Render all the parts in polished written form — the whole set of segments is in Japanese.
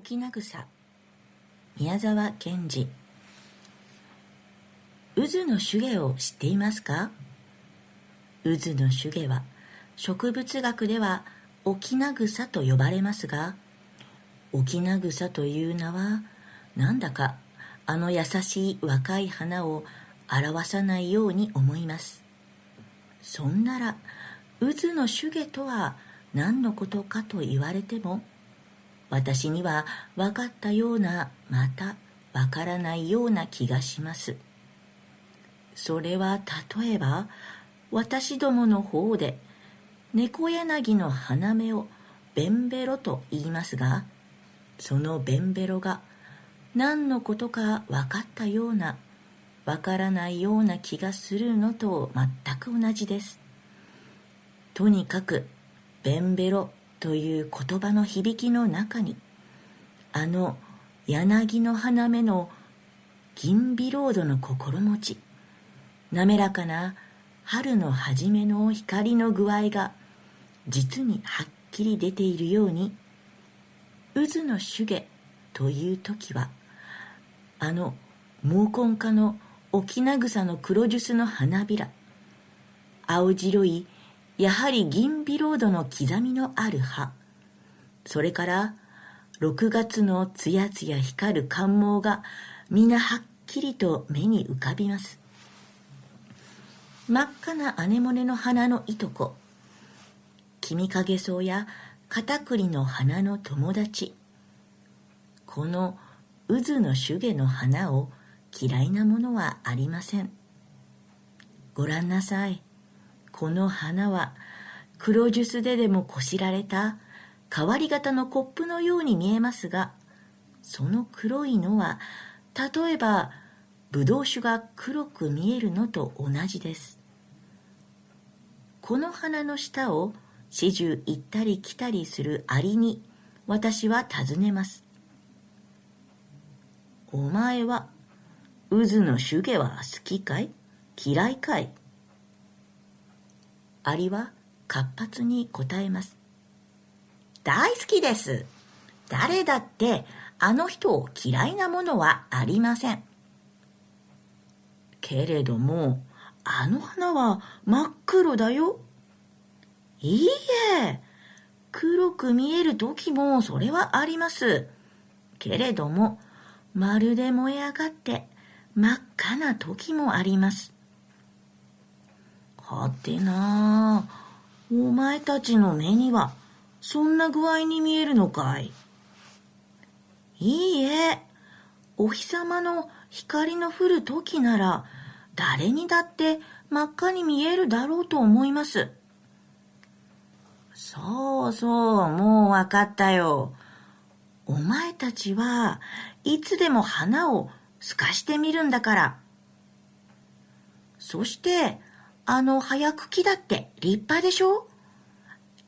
翁草、宮沢賢治。渦の手芸を知っていますか？渦の手芸は植物学では翁草と呼ばれますが、翁草という名はなんだかあの優しい若い花を表さないように思います。そんなら渦の手芸とは何のことかと言われても、私には分かったような、また分からないような気がします。それは例えば、私どもの方で猫柳の花芽をベンベロと言いますが、そのベンベロが何のことか分かったような、分からないような気がするのと全く同じです。とにかくベンベロという言葉の響きの中に、あの柳の花芽の銀ビロードの心持ち、滑らかな春の初めの光の具合が実にはっきり出ているように、渦の手芸という時は、あの毛根科の翁草の黒ジュスの花びら、青白いやはり銀ビロードの刻みのある葉、それから6月のつやつや光る寒毛が皆はっきりと目に浮かびます。真っ赤なアネモネの花のいとこ、君影草や片栗の花の友達、この渦の手芸の花を嫌いなものはありません。ごらんなさい。この花は黒ジュスででもこしられた変わり型のコップのように見えますが、その黒いのは例えばぶどう酒が黒く見えるのと同じです。この花の下を始終行ったり来たりするアリに私は尋ねます。お前は渦の手芸は好きかい？嫌いかい？アリは活発に答えます。大好きです。誰だってあの人を嫌いなものはありません。けれども、あの花は真っ黒だよ。いいえ、黒く見える時もそれはあります。けれども、まるで燃え上がって真っ赤な時もあります。はてなあ、お前たちの目にはそんな具合に見えるのかい？いいえ、お日様の光の降る時なら誰にだって真っ赤に見えるだろうと思います。そうそう、もうわかったよ。お前たちはいつでも花を透かしてみるんだから。そしてあの葉茎だって立派でしょ？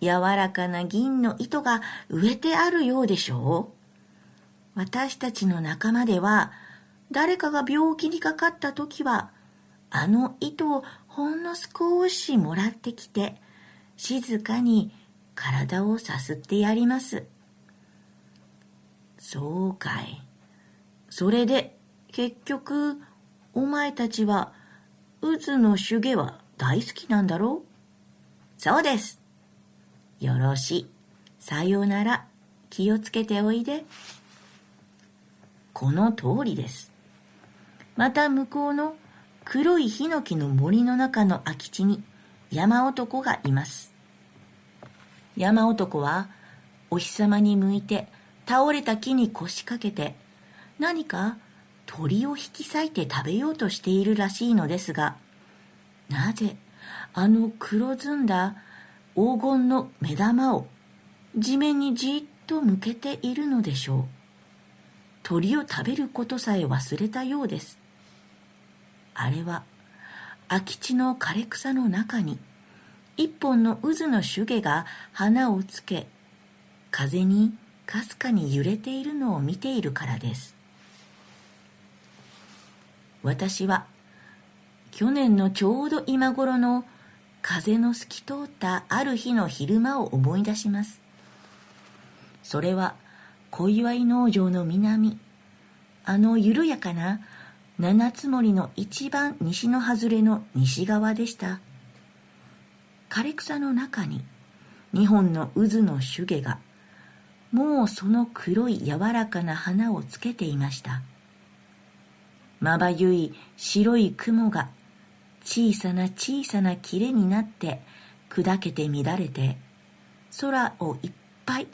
柔らかな銀の糸が植えてあるようでしょう？私たちの仲間では誰かが病気にかかったときはあの糸をほんの少しもらってきて静かに体をさすってやります。そうかい。それで結局お前たちは渦の手芸は大好きなんだろう？そうです。よろしい。さようなら。気をつけておいで。この通りです。また向こうの黒いヒノキの森の中の空き地に山男がいます。山男はお日様に向いて倒れた木に腰掛けて何か鳥を引き裂いて食べようとしているらしいのですが、なぜあの黒ずんだ黄金の目玉を地面にじっと向けているのでしょう。鳥を食べることさえ忘れたようです。あれは空き地の枯れ草の中に一本の渦の手芸が花をつけ、風にかすかに揺れているのを見ているからです。私は去年のちょうど今頃の風の透き通ったある日の昼間を思い出します。それは小祝農場の南、緩やかな七つ森の一番西の外れの西側でした。枯れ草の中に2本の渦の手芸が、もうその黒い柔らかな花をつけていました。まばゆい白い雲が小さな小さな霧になって砕けて乱れて、空をいっぱい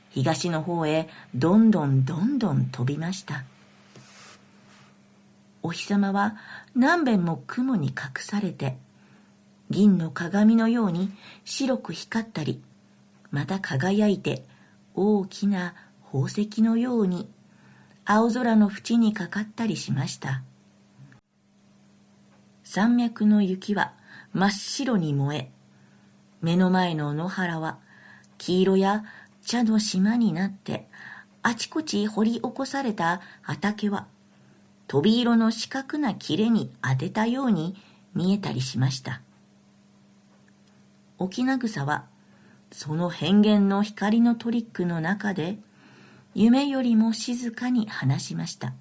東の方へどんどんどんどん飛びました。お日様は何べんも雲に隠されて、銀の鏡のように白く光ったり、また輝いて大きな宝石のように青空の縁にかかったりしました。山脈の雪は真っ白に燃え、目の前の野原は黄色や茶の島になって、あちこち掘り起こされた畑は飛び色の四角な切れに当てたように見えたりしました。沖縄草はその変幻の光のトリックの中で夢よりも静かに話しました。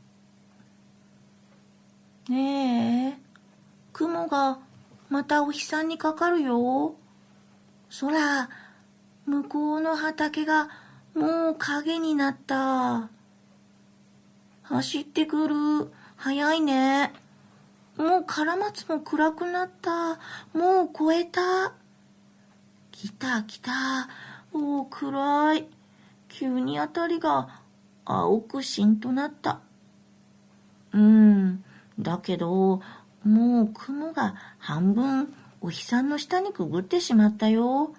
ねえ、雲がまたお日さんにかかるよ。空、向こうの畑がもう影になった。走ってくる。早いね。もうカラマツも暗くなった。もう越えた。来た来た。おー、暗い。急にあたりが青くしんとなった。だけど、もう雲が半分お日さんの下にくぐってしまったよ。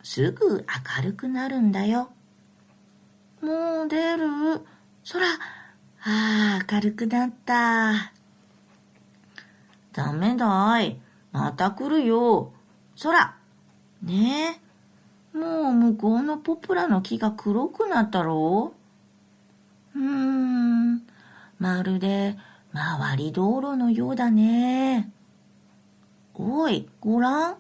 すぐ明るくなるんだよ。もう出る。空、明るくなった。ダメだい。また来るよ。空。ねえ。もう向こうのポプラの木が黒くなったろう。まるで回り道路のようだね。おい、ごらん。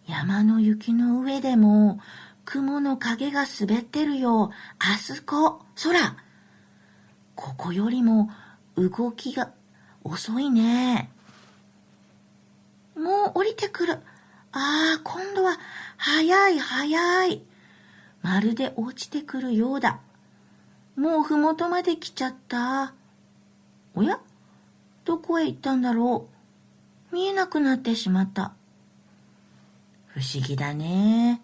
山の雪の上でも雲の影が滑ってるよ。あそこ、空。ここよりも動きが遅いね。もう降りてくる。今度は早い早い。まるで落ちてくるようだ。もうふもとまで来ちゃった。おや？どこへ行ったんだろう。見えなくなってしまった。不思議だね。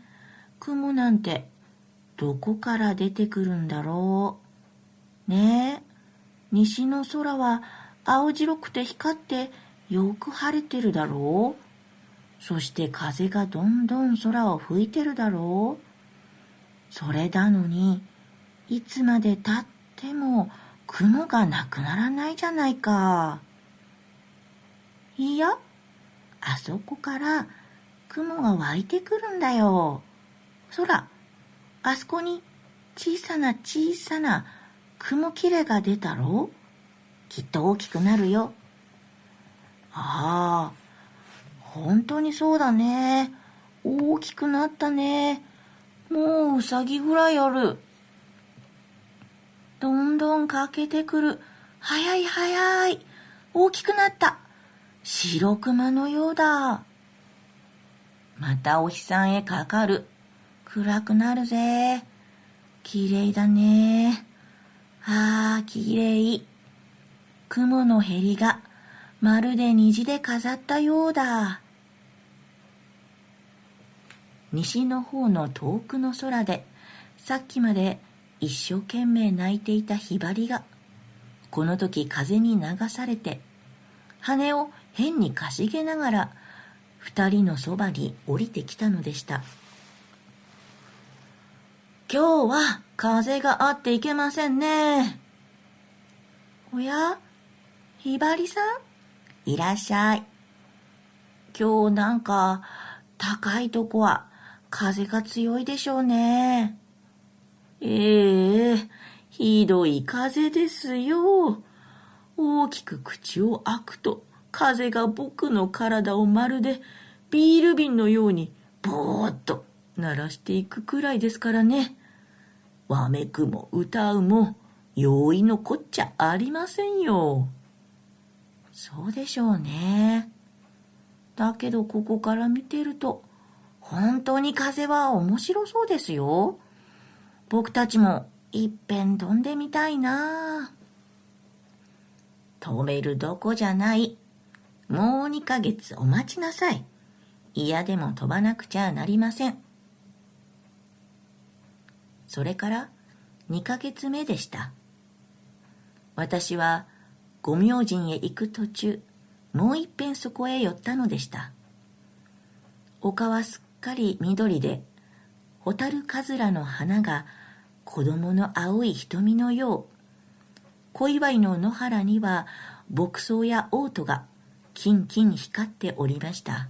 雲なんてどこから出てくるんだろう。ねえ、西の空は青白くて光ってよく晴れてるだろう。そして風がどんどん空を吹いてるだろう。それなのに、いつまで経っても雲がなくならないじゃないか。いや、あそこから雲が湧いてくるんだよ。空、あそこに小さな小さな雲切れが出たろう。きっと大きくなるよ。本当にそうだね。大きくなったね。もううさぎぐらいある。どんどんかけてくる。早い早い。大きくなった。白熊のようだ。またお日さんへかかる。暗くなるぜ。きれいだね。きれい。雲のへりがまるで虹で飾ったようだ。西の方の遠くの空で、さっきまで一生懸命鳴いていたひばりが、この時風に流されて、羽を変にかしげながら、二人のそばに降りてきたのでした。今日は風があっていけませんね。おや、ひばりさん、いらっしゃい。今日なんか高いとこは風が強いでしょうね。ひどい風ですよ。大きく口を開くと風が僕の体をまるでビール瓶のようにボーッと鳴らしていくくらいですからね。わめくも歌うも容易のこっちゃありませんよ。そうでしょうね。だけどここから見てると本当に風は面白そうですよ。僕たちもいっぺん飛んでみたいな。飛べるどこじゃない。もう2ヶ月お待ちなさい。嫌でも飛ばなくちゃなりません。それから2ヶ月目でした。私はご明神へ行く途中、もういっぺんそこへ寄ったのでした。丘はすっかり緑で、ホタルカズラの花が子供の青い瞳のよう。小祝の野原には牧草やオートがキンキン光っておりました。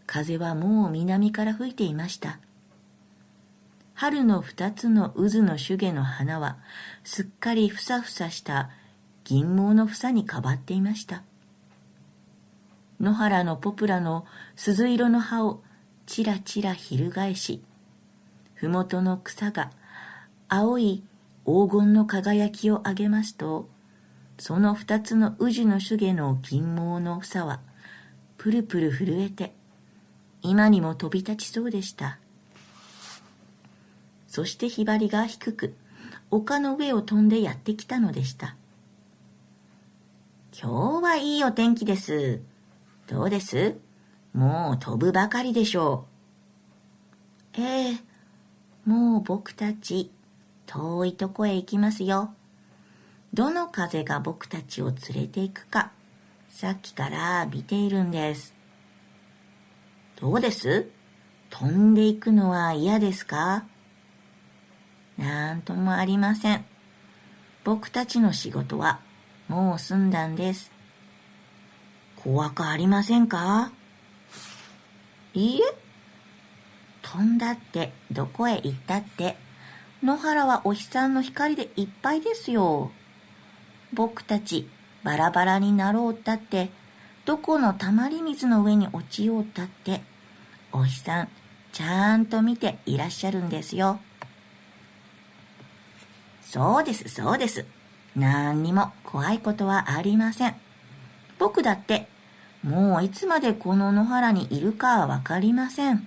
風はもう南から吹いていました。春の2つの渦の手芸の花はすっかりふさふさした銀毛の房に変わっていました。野原のポプラの鈴色の葉をちらちら翻し、ふもとの草が青い黄金の輝きを上げますと、その2つの宇治の手芸の銀毛の房はプルプル震えて今にも飛び立ちそうでした。そしてひばりが低く丘の上を飛んでやってきたのでした。今日はいいお天気です。どうです？もう飛ぶばかりでしょう。もう僕たち遠いとこへ行きますよ。どの風が僕たちを連れて行くか、さっきから見ているんです。どうです？飛んでいくのは嫌ですか？なんともありません。僕たちの仕事はもう済んだんです。怖くありませんか？いいえ。飛んだってどこへ行ったって野原はお日さんの光でいっぱいですよ。僕たちバラバラになろうったってどこのたまり水の上に落ちようったってお日さんちゃんと見ていらっしゃるんですよ。そうですそうです。何にも怖いことはありません。僕だってもういつまでこの野原にいるかはわかりません。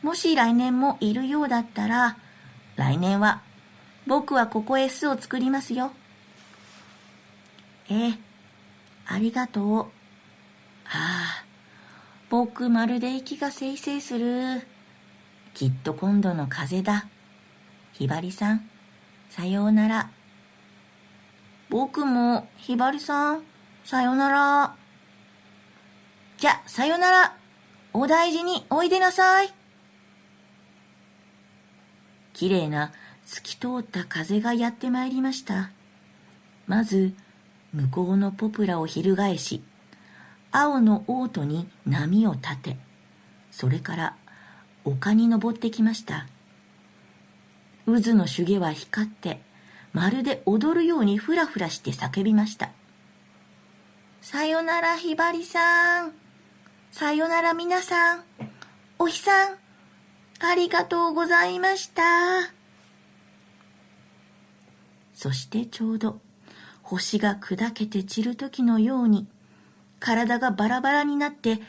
もし来年もいるようだったら、来年は僕はここへ巣を作りますよ。ありがとう。僕まるで息がせいせいする。きっと今度の風だ。ひばりさん、さようなら。僕もひばりさん、さようなら。じゃ、さようなら。お大事においでなさい。きれいな透き通った風がやってまいりました。まず向こうのポプラを翻し、青のオートに波を立て、それから丘に登ってきました。渦の手毛は光ってまるで踊るようにふらふらして叫びました。さよならひばりさん、さよなら皆さん、お日さん、ありがとうございました。そしてちょうど星が砕けて散る時のように、体がバラバラになって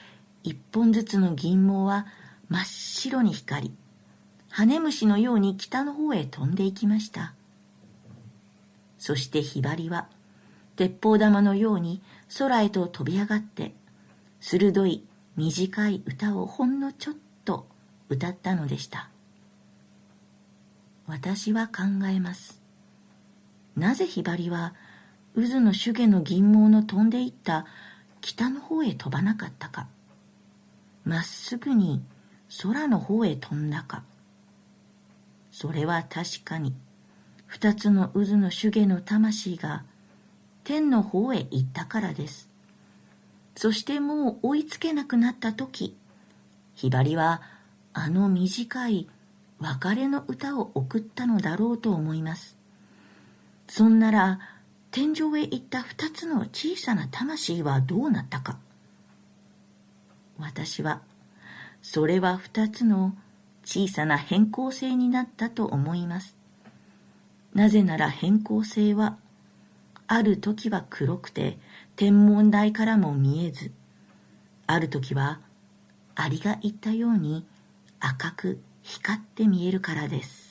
一本ずつの銀毛は真っ白に光り、羽虫のように北の方へ飛んでいきました。そしてひばりは鉄砲玉のように空へと飛び上がって、鋭い短い歌をほんのちょっと歌ったのでした。私は考えます。なぜひばりは渦の手芸の銀毛の飛んでいった北の方へ飛ばなかったか、まっすぐに空の方へ飛んだか。それは確かに二つの渦の手芸の魂が天の方へ行ったからです。そしてもう追いつけなくなった時、ひばりはあの短い別れの歌を送ったのだろうと思います。そんなら天上へ行った二つの小さな魂はどうなったか。私はそれは二つの小さな変更性になったと思います。なぜなら変更性は、ある時は黒くて天文台からも見えず、ある時はアリが言ったように赤く光って見えるからです。